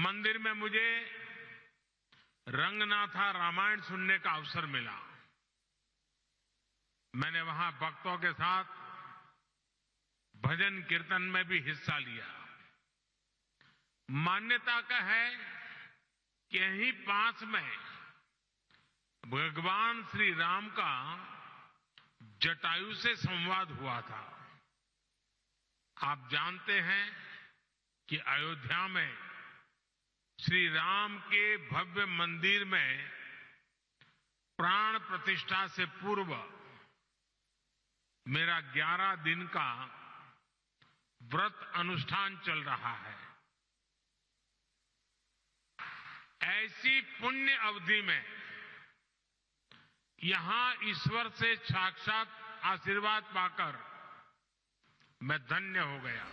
मंदिर में मुझे रंगनाथा रामायण सुनने का अवसर मिला। मैंने वहां भक्तों के साथ भजन कीर्तन में भी हिस्सा लिया। मान्यता का है कि यहीं पास में भगवान श्री राम का जटायु से संवाद हुआ था। आप जानते हैं कि अयोध्या में श्री राम के भव्य मंदिर में प्राण प्रतिष्ठा से पूर्व मेरा 11 दिन का व्रत अनुष्ठान चल रहा है। ऐसी पुण्य अवधि में यहां ईश्वर से साक्षात आशीर्वाद पाकर मैं धन्य हो गया।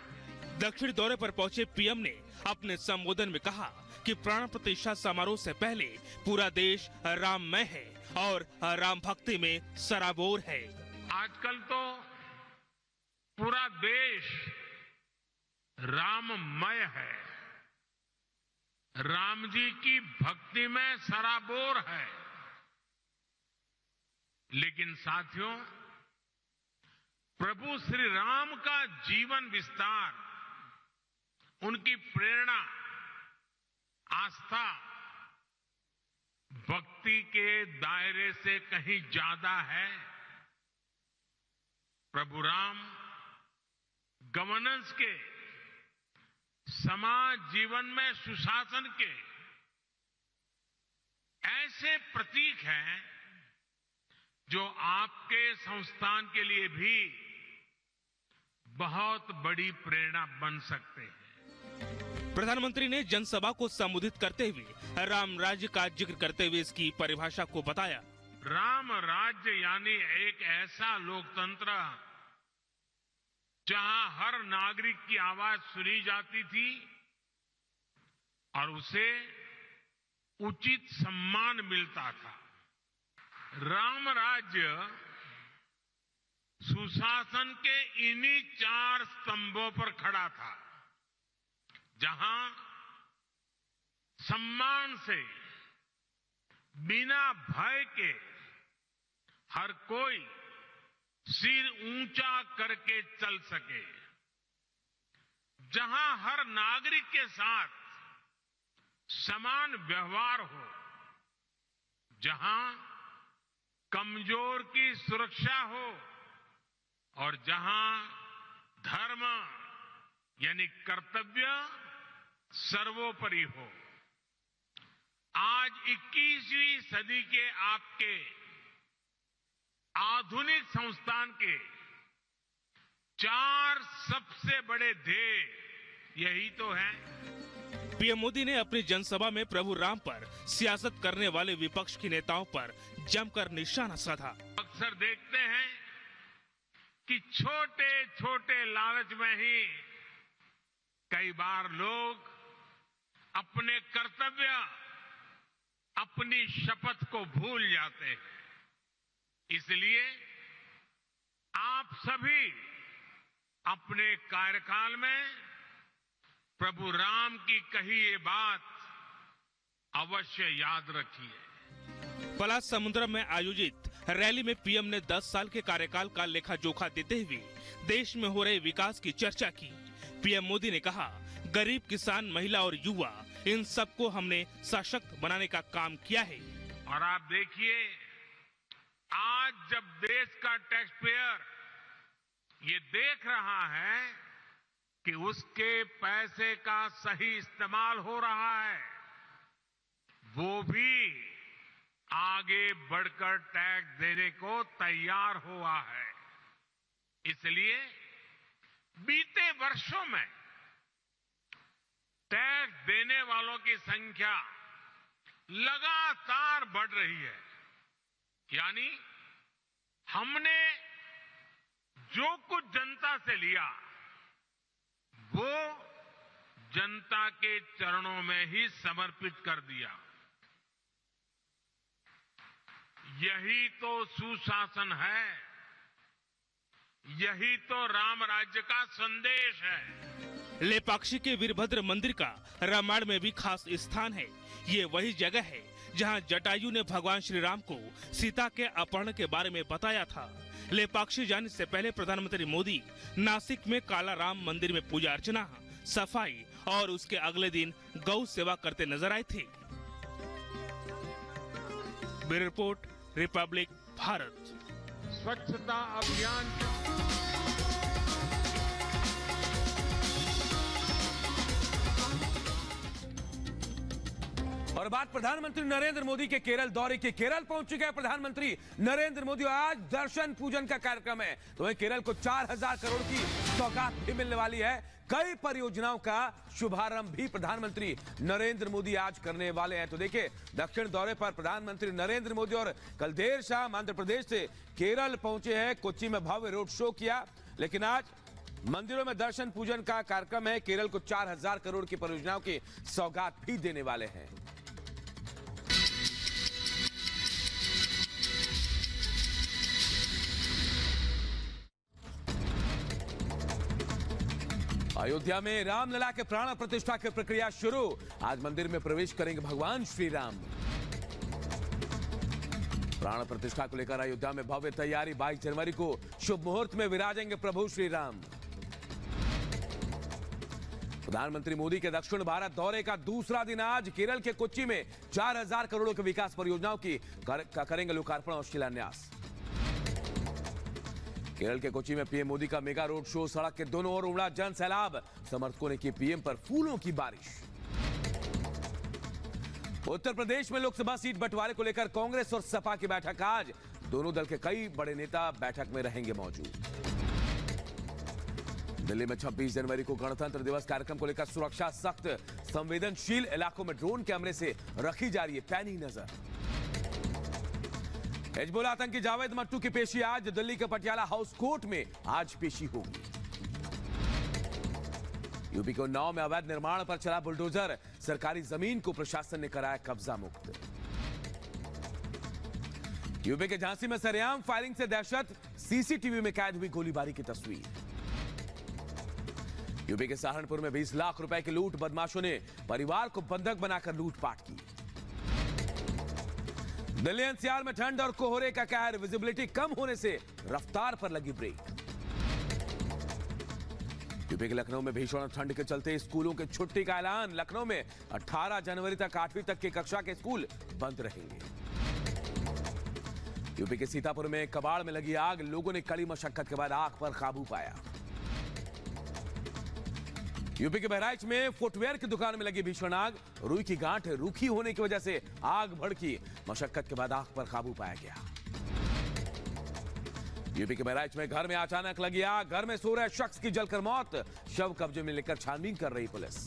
दक्षिण दौरे पर पहुंचे पीएम ने अपने संबोधन में कहा कि प्राण प्रतिष्ठा समारोह से पहले पूरा देश राममय है और राम भक्ति में सराबोर है। आजकल तो पूरा देश राममय है, राम जी की भक्ति में सराबोर है। लेकिन साथियों, प्रभु श्री राम का जीवन विस्तार, उनकी प्रेरणा, आस्था भक्ति के दायरे से कहीं ज्यादा है। प्रभु राम गवर्नेंस के, समाज जीवन में सुशासन के ऐसे प्रतीक हैं जो आपके संस्थान के लिए भी बहुत बड़ी प्रेरणा बन सकते हैं। प्रधानमंत्री ने जनसभा को संबोधित करते हुए राम राज्य का जिक्र करते हुए इसकी परिभाषा को बताया। राम राज्य यानी एक ऐसा लोकतंत्र जहां हर नागरिक की आवाज सुनी जाती थी और उसे उचित सम्मान मिलता था। राम राज्य सुशासन के इन्हीं 4 स्तंभों पर खड़ा था, जहां सम्मान से, बिना भय के हर कोई सिर ऊंचा करके चल सके, जहां हर नागरिक के साथ समान व्यवहार हो, जहां कमजोर की सुरक्षा हो और जहां धर्म यानी कर्तव्य सर्वोपरि हो। आज 21वीं सदी के आपके आधुनिक संस्थान के 4 सबसे बड़े ध्येय यही तो हैं। पीएम मोदी ने अपनी जनसभा में प्रभु राम पर सियासत करने वाले विपक्ष के नेताओं पर जमकर निशाना साधा। अक्सर देखते हैं कि छोटे छोटे लालच में ही कई बार लोग अपने कर्तव्य, अपनी शपथ को भूल जाते हैं। इसलिए आप सभी अपने कार्यकाल में प्रभु राम की कही ये बात अवश्य याद रखिए। पलाश समुद्रम में आयोजित रैली में पीएम ने 10 साल के कार्यकाल का लेखा जोखा देते हुए देश में हो रहे विकास की चर्चा की। पीएम मोदी ने कहा, गरीब, किसान, महिला और युवा, इन सबको हमने सशक्त बनाने का काम किया है। और आप देखिए, आज जब देश का टैक्स पेयर ये देख रहा है कि उसके पैसे का सही इस्तेमाल हो रहा है, वो भी आगे बढ़कर टैक्स देने को तैयार हुआ है। इसलिए बीते वर्षों में टैक्स देने वालों की संख्या लगातार बढ़ रही है। यानी हमने जो कुछ जनता से लिया, वो जनता के चरणों में ही समर्पित कर दिया। यही तो सुशासन है, यही तो राम राज्य का संदेश है। लेपाक्षी के वीरभद्र मंदिर का रामायण में भी खास स्थान है। ये वही जगह है जहां जटायु ने भगवान श्री राम को सीता के अपहरण के बारे में बताया था। लेपाक्षी जाने से पहले प्रधानमंत्री मोदी नासिक में काला राम मंदिर में पूजा अर्चना, सफाई और उसके अगले दिन गौ सेवा करते नजर आए थे। Bureau report, Republic Bharat. स्वच्छता अभियान और बात प्रधानमंत्री नरेंद्र मोदी के केरल दौरे की। केरल पहुंच चुके हैं प्रधानमंत्री नरेंद्र मोदी। आज दर्शन पूजन का कार्यक्रम है, तो वहीं केरल को 4000 करोड़ की सौगात भी मिलने वाली है। कई परियोजनाओं का शुभारंभ भी प्रधानमंत्री नरेंद्र मोदी आज करने वाले हैं। तो देखिए, दक्षिण दौरे पर प्रधानमंत्री नरेंद्र मोदी और कल देर शाम आंध्र प्रदेश से केरल पहुंचे हैं। कोच्चि में भव्य रोड शो किया, लेकिन आज मंदिरों में दर्शन पूजन का कार्यक्रम है। केरल को 4000 करोड़ की परियोजनाओं की सौगात भी देने वाले हैं। अयोध्या में रामलला के प्राण प्रतिष्ठा की प्रक्रिया शुरू। आज मंदिर में प्रवेश करेंगे भगवान श्री राम। प्राण प्रतिष्ठा को लेकर अयोध्या में भव्य तैयारी। 22 जनवरी को शुभ मुहूर्त में विराजेंगे प्रभु श्री राम। प्रधानमंत्री मोदी के दक्षिण भारत दौरे का दूसरा दिन आज केरल के कोच्चि में 4000 करोड़ की विकास परियोजनाओं की करेंगे लोकार्पण और शिलान्यास। केरल के कोच्चि में पीएम मोदी का मेगा रोड शो। सड़क के दोनों ओर उमड़ा जन सैलाब। समर्थकों ने की पीएम पर फूलों की बारिश। उत्तर प्रदेश में लोकसभा सीट बंटवारे को लेकर कांग्रेस और सपा की बैठक आज। दोनों दल के कई बड़े नेता बैठक में रहेंगे मौजूद। दिल्ली में 26 जनवरी को गणतंत्र दिवस कार्यक्रम को लेकर सुरक्षा सख्त। संवेदनशील इलाकों में ड्रोन कैमरे से रखी जा रही है पैनी नजर। हिजबुल आतंकी जावेद मट्टू की पेशी आज दिल्ली के पटियाला हाउस कोर्ट में आज पेशी होगी। यूपी के उन्नाव में अवैध निर्माण पर चला बुलडोजर। सरकारी जमीन को प्रशासन ने कराया कब्जा मुक्त। यूपी के झांसी में सरेआम फायरिंग से दहशत। सीसीटीवी में कैद हुई गोलीबारी की तस्वीर। यूपी के सहारनपुर में 20 लाख रुपए की लूट। बदमाशों ने परिवार को बंधक बनाकर लूटपाट की। दिल्ली एनसीआर में ठंड और कोहरे का कहर। विजिबिलिटी कम होने से रफ्तार पर लगी ब्रेक। यूपी के लखनऊ में भीषण ठंड के चलते स्कूलों के छुट्टी का ऐलान। लखनऊ में 18 जनवरी तक 8वीं तक की कक्षा के स्कूल बंद रहेंगे। यूपी के सीतापुर में कबाड़ में लगी आग। लोगों ने कड़ी मशक्कत के बाद आग पर काबू पाया। यूपी के बहराइच में फुटवेयर की दुकान में लगी भीषण आग। रुई की गांठ रूखी होने की वजह से आग भड़की। मशक्कत के बाद आग पर काबू पाया गया। यूपी के बहराइच में घर में अचानक लगी आग। घर में सो रहे शख्स की जलकर मौत। शव कब्जे में लेकर छानबीन कर रही पुलिस।